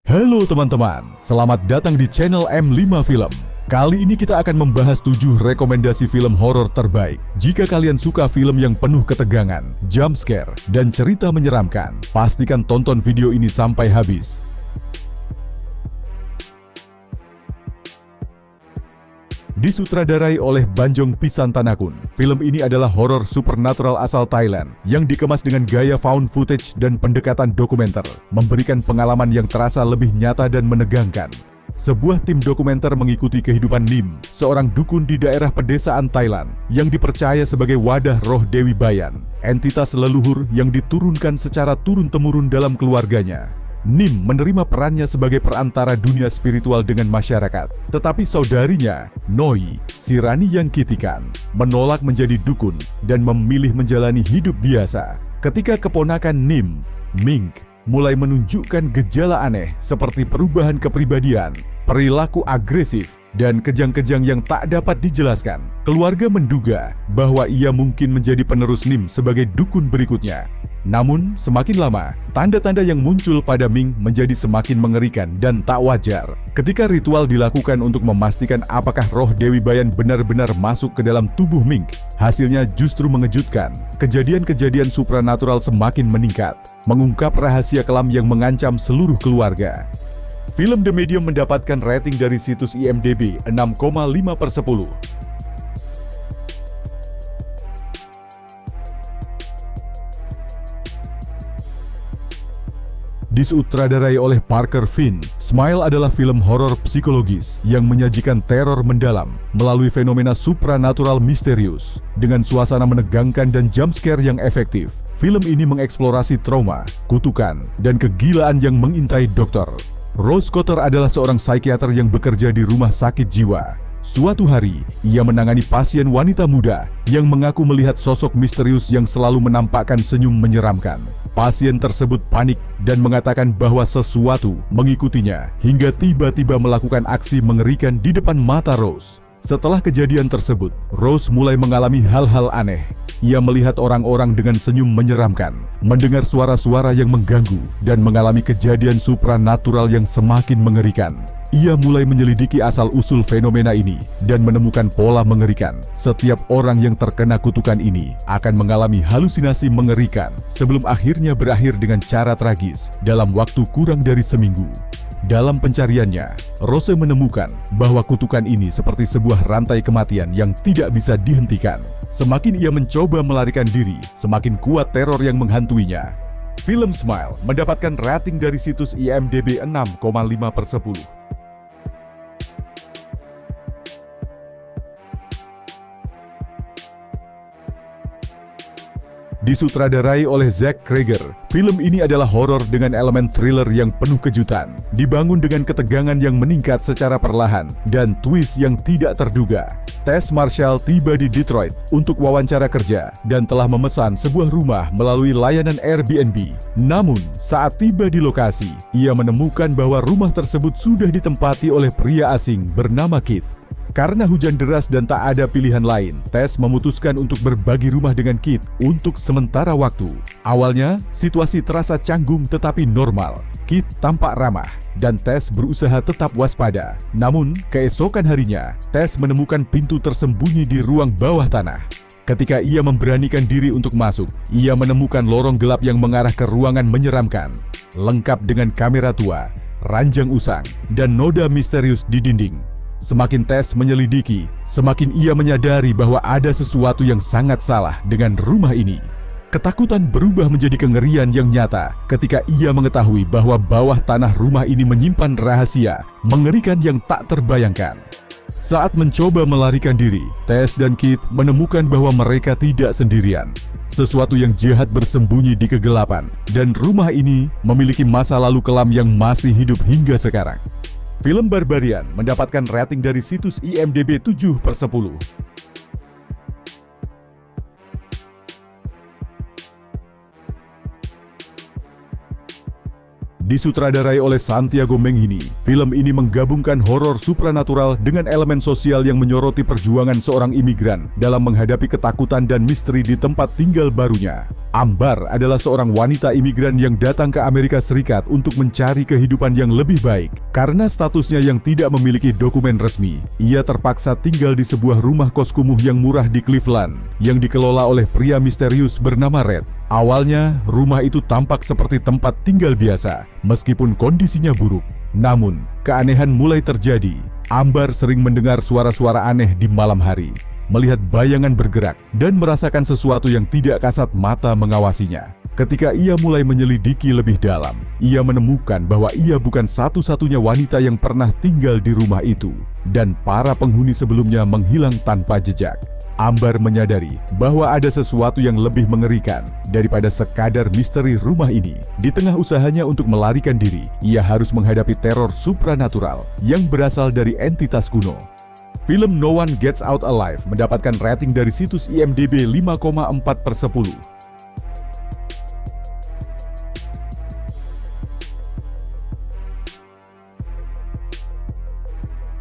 Halo teman-teman, selamat datang di channel M5 Film. Kali ini kita akan membahas 7 rekomendasi film horor terbaik. Jika kalian suka film yang penuh ketegangan, jump scare, dan cerita menyeramkan, pastikan tonton video ini sampai habis. Disutradarai oleh Banjong Pisantanakun, film ini adalah horor supernatural asal Thailand yang dikemas dengan gaya found footage dan pendekatan dokumenter, memberikan pengalaman yang terasa lebih nyata dan menegangkan. Sebuah tim dokumenter mengikuti kehidupan Nim, seorang dukun di daerah pedesaan Thailand yang dipercaya sebagai wadah roh Dewi Bayan, entitas leluhur yang diturunkan secara turun-temurun dalam keluarganya. Nim menerima perannya sebagai perantara dunia spiritual dengan masyarakat, tetapi saudarinya, Noi, si Rani yang Kitikan, menolak menjadi dukun dan memilih menjalani hidup biasa. Ketika keponakan Nim, Ming, mulai menunjukkan gejala aneh seperti perubahan kepribadian, perilaku agresif, dan kejang-kejang yang tak dapat dijelaskan, keluarga menduga bahwa ia mungkin menjadi penerus Nim sebagai dukun berikutnya. Namun, semakin lama, tanda-tanda yang muncul pada Ming menjadi semakin mengerikan dan tak wajar. Ketika ritual dilakukan untuk memastikan apakah roh Dewi Bayan benar-benar masuk ke dalam tubuh Ming, hasilnya justru mengejutkan. Kejadian-kejadian supranatural semakin meningkat, mengungkap rahasia kelam yang mengancam seluruh keluarga. Film The Medium mendapatkan rating dari situs IMDb 6,5/10. Disutradarai oleh Parker Finn, Smile adalah film horor psikologis yang menyajikan teror mendalam melalui fenomena supranatural misterius. Dengan suasana menegangkan dan jump scare yang efektif, film ini mengeksplorasi trauma, kutukan, dan kegilaan yang mengintai dokter. Rose Cotter adalah seorang psikiater yang bekerja di rumah sakit jiwa. Suatu hari, ia menangani pasien wanita muda yang mengaku melihat sosok misterius yang selalu menampakkan senyum menyeramkan. Pasien tersebut panik dan mengatakan bahwa sesuatu mengikutinya hingga tiba-tiba melakukan aksi mengerikan di depan mata Rose. Setelah kejadian tersebut, Rose mulai mengalami hal-hal aneh. Ia melihat orang-orang dengan senyum menyeramkan, mendengar suara-suara yang mengganggu, dan mengalami kejadian supranatural yang semakin mengerikan. Ia mulai menyelidiki asal-usul fenomena ini dan menemukan pola mengerikan. Setiap orang yang terkena kutukan ini akan mengalami halusinasi mengerikan sebelum akhirnya berakhir dengan cara tragis dalam waktu kurang dari seminggu. Dalam pencariannya, Rose menemukan bahwa kutukan ini seperti sebuah rantai kematian yang tidak bisa dihentikan. Semakin ia mencoba melarikan diri, semakin kuat teror yang menghantuinya. Film Smile mendapatkan rating dari situs IMDb 6,5/10. Disutradarai oleh Zack Cregger, film ini adalah horor dengan elemen thriller yang penuh kejutan, dibangun dengan ketegangan yang meningkat secara perlahan, dan twist yang tidak terduga. Tess Marshall tiba di Detroit untuk wawancara kerja dan telah memesan sebuah rumah melalui layanan Airbnb. Namun, saat tiba di lokasi, ia menemukan bahwa rumah tersebut sudah ditempati oleh pria asing bernama Keith. Karena hujan deras dan tak ada pilihan lain, Tess memutuskan untuk berbagi rumah dengan Keith untuk sementara waktu. Awalnya, situasi terasa canggung tetapi normal. Keith tampak ramah, dan Tess berusaha tetap waspada. Namun, keesokan harinya, Tess menemukan pintu tersembunyi di ruang bawah tanah. Ketika ia memberanikan diri untuk masuk, ia menemukan lorong gelap yang mengarah ke ruangan menyeramkan, lengkap dengan kamera tua, ranjang usang, dan noda misterius di dinding. Semakin Tess menyelidiki, semakin ia menyadari bahwa ada sesuatu yang sangat salah dengan rumah ini. Ketakutan berubah menjadi kengerian yang nyata ketika ia mengetahui bahwa bawah tanah rumah ini menyimpan rahasia mengerikan yang tak terbayangkan. Saat mencoba melarikan diri, Tess dan Keith menemukan bahwa mereka tidak sendirian. Sesuatu yang jahat bersembunyi di kegelapan, dan rumah ini memiliki masa lalu kelam yang masih hidup hingga sekarang. Film Barbarian mendapatkan rating dari situs IMDb 7/10. Disutradarai oleh Santiago Menghini, film ini menggabungkan horor supranatural dengan elemen sosial yang menyoroti perjuangan seorang imigran dalam menghadapi ketakutan dan misteri di tempat tinggal barunya. Ambar adalah seorang wanita imigran yang datang ke Amerika Serikat untuk mencari kehidupan yang lebih baik. Karena statusnya yang tidak memiliki dokumen resmi, ia terpaksa tinggal di sebuah rumah kos kumuh yang murah di Cleveland, yang dikelola oleh pria misterius bernama Red. Awalnya, rumah itu tampak seperti tempat tinggal biasa, meskipun kondisinya buruk. Namun, keanehan mulai terjadi. Ambar sering mendengar suara-suara aneh di malam hari, melihat bayangan bergerak, dan merasakan sesuatu yang tidak kasat mata mengawasinya. Ketika ia mulai menyelidiki lebih dalam, ia menemukan bahwa ia bukan satu-satunya wanita yang pernah tinggal di rumah itu, dan para penghuni sebelumnya menghilang tanpa jejak. Ambar menyadari bahwa ada sesuatu yang lebih mengerikan daripada sekadar misteri rumah ini. Di tengah usahanya untuk melarikan diri, ia harus menghadapi teror supranatural yang berasal dari entitas kuno. Film No One Gets Out Alive mendapatkan rating dari situs IMDb 5,4/10.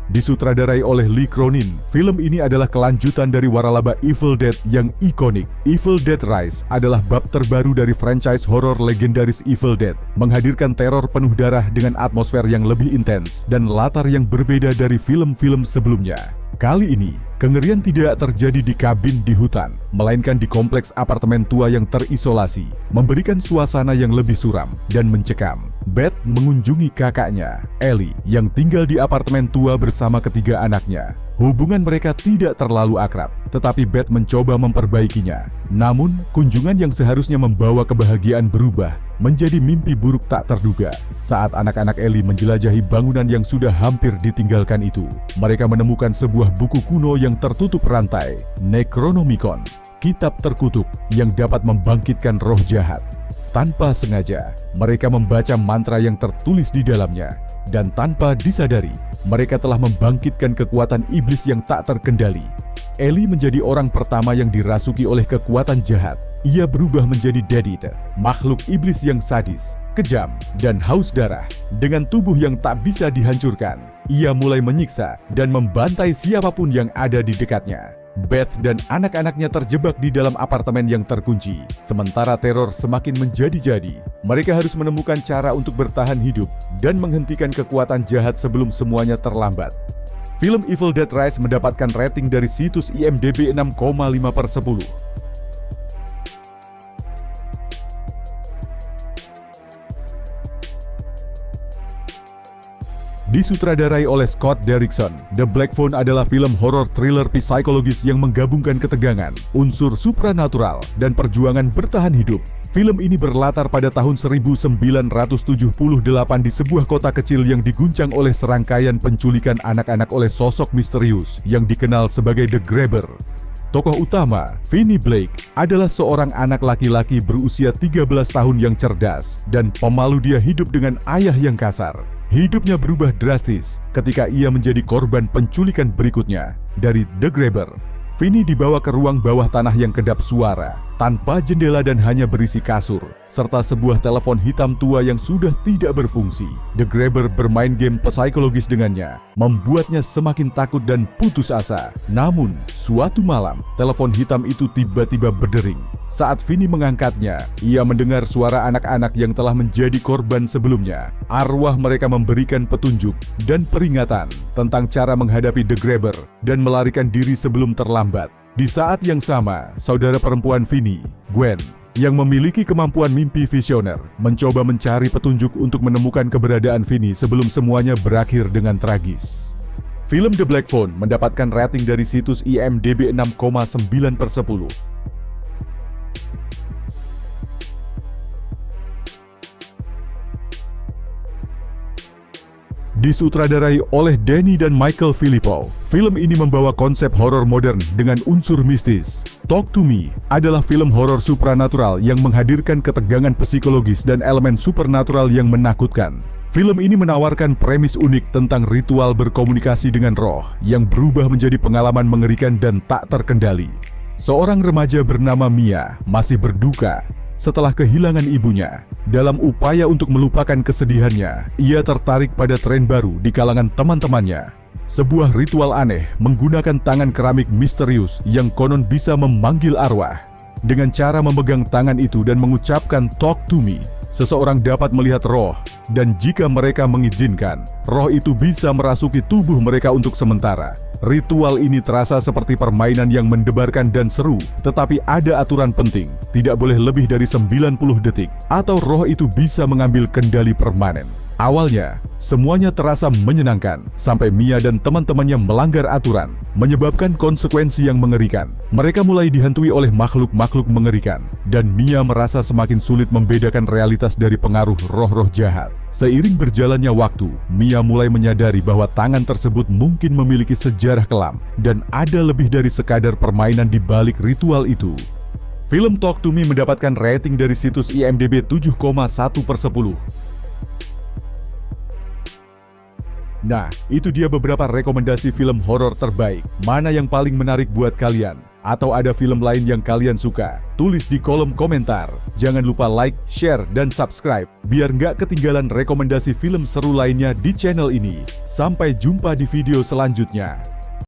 Disutradarai oleh Lee Cronin, film ini adalah kelanjutan dari waralaba Evil Dead yang ikonik. Evil Dead Rise adalah bab terbaru dari franchise horor legendaris Evil Dead, menghadirkan teror penuh darah dengan atmosfer yang lebih intens dan latar yang berbeda dari film-film sebelumnya. Kali ini, kengerian tidak terjadi di kabin di hutan, melainkan di kompleks apartemen tua yang terisolasi, memberikan suasana yang lebih suram dan mencekam. Beth mengunjungi kakaknya, Ellie, yang tinggal di apartemen tua bersama ketiga anaknya. Hubungan mereka tidak terlalu akrab, tetapi Beth mencoba memperbaikinya. Namun, kunjungan yang seharusnya membawa kebahagiaan berubah menjadi mimpi buruk tak terduga. Saat anak-anak Ellie menjelajahi bangunan yang sudah hampir ditinggalkan itu, mereka menemukan sebuah buku kuno yang tertutup rantai, Necronomicon, kitab terkutuk yang dapat membangkitkan roh jahat. Tanpa sengaja, mereka membaca mantra yang tertulis di dalamnya, dan tanpa disadari, mereka telah membangkitkan kekuatan iblis yang tak terkendali. Ellie menjadi orang pertama yang dirasuki oleh kekuatan jahat. Ia berubah menjadi Dead Eater, makhluk iblis yang sadis, kejam, dan haus darah. Dengan tubuh yang tak bisa dihancurkan, ia mulai menyiksa dan membantai siapapun yang ada di dekatnya. Beth dan anak-anaknya terjebak di dalam apartemen yang terkunci. Sementara teror semakin menjadi-jadi, mereka harus menemukan cara untuk bertahan hidup dan menghentikan kekuatan jahat sebelum semuanya terlambat. Film Evil Dead Rise mendapatkan rating dari situs IMDb 6,5/10. Disutradarai oleh Scott Derrickson, The Black Phone adalah film horor thriller psikologis yang menggabungkan ketegangan, unsur supranatural, dan perjuangan bertahan hidup. Film ini berlatar pada tahun 1978 di sebuah kota kecil yang diguncang oleh serangkaian penculikan anak-anak oleh sosok misterius yang dikenal sebagai The Grabber. Tokoh utama, Vinnie Blake, adalah seorang anak laki-laki berusia 13 tahun yang cerdas dan pemalu. Dia hidup dengan ayah yang kasar. Hidupnya berubah drastis ketika ia menjadi korban penculikan berikutnya dari The Grabber. Vinnie dibawa ke ruang bawah tanah yang kedap suara, tanpa jendela dan hanya berisi kasur, serta sebuah telepon hitam tua yang sudah tidak berfungsi. The Grabber bermain game psikologis dengannya, membuatnya semakin takut dan putus asa. Namun, suatu malam, telepon hitam itu tiba-tiba berdering. Saat Vinnie mengangkatnya, ia mendengar suara anak-anak yang telah menjadi korban sebelumnya. Arwah mereka memberikan petunjuk dan peringatan tentang cara menghadapi The Grabber dan melarikan diri sebelum terlambat. Di saat yang sama, saudara perempuan Vinnie, Gwen, yang memiliki kemampuan mimpi visioner, mencoba mencari petunjuk untuk menemukan keberadaan Vinnie sebelum semuanya berakhir dengan tragis. Film The Black Phone mendapatkan rating dari situs IMDb 6,9/10. Disutradarai oleh Danny dan Michael Filippo, film ini membawa konsep horor modern dengan unsur mistis. Talk to Me adalah film horor supranatural yang menghadirkan ketegangan psikologis dan elemen supernatural yang menakutkan. Film ini menawarkan premis unik tentang ritual berkomunikasi dengan roh yang berubah menjadi pengalaman mengerikan dan tak terkendali. Seorang remaja bernama Mia masih berduka setelah kehilangan ibunya. Dalam upaya untuk melupakan kesedihannya, ia tertarik pada tren baru di kalangan teman-temannya. Sebuah ritual aneh menggunakan tangan keramik misterius yang konon bisa memanggil arwah. Dengan cara memegang tangan itu dan mengucapkan "Talk to me", seseorang dapat melihat roh, dan jika mereka mengizinkan, roh itu bisa merasuki tubuh mereka untuk sementara. Ritual ini terasa seperti permainan yang mendebarkan dan seru, tetapi ada aturan penting, tidak boleh lebih dari 90 detik, atau roh itu bisa mengambil kendali permanen. Awalnya, semuanya terasa menyenangkan, sampai Mia dan teman-temannya melanggar aturan, menyebabkan konsekuensi yang mengerikan. Mereka mulai dihantui oleh makhluk-makhluk mengerikan, dan Mia merasa semakin sulit membedakan realitas dari pengaruh roh-roh jahat. Seiring berjalannya waktu, Mia mulai menyadari bahwa tangan tersebut mungkin memiliki sejarah kelam, dan ada lebih dari sekadar permainan di balik ritual itu. Film Talk to Me mendapatkan rating dari situs IMDb 7,1/10. Nah, itu dia beberapa rekomendasi film horor terbaik. Mana yang paling menarik buat kalian? Atau ada film lain yang kalian suka? Tulis di kolom komentar. Jangan lupa like, share, dan subscribe, biar nggak ketinggalan rekomendasi film seru lainnya di channel ini. Sampai jumpa di video selanjutnya.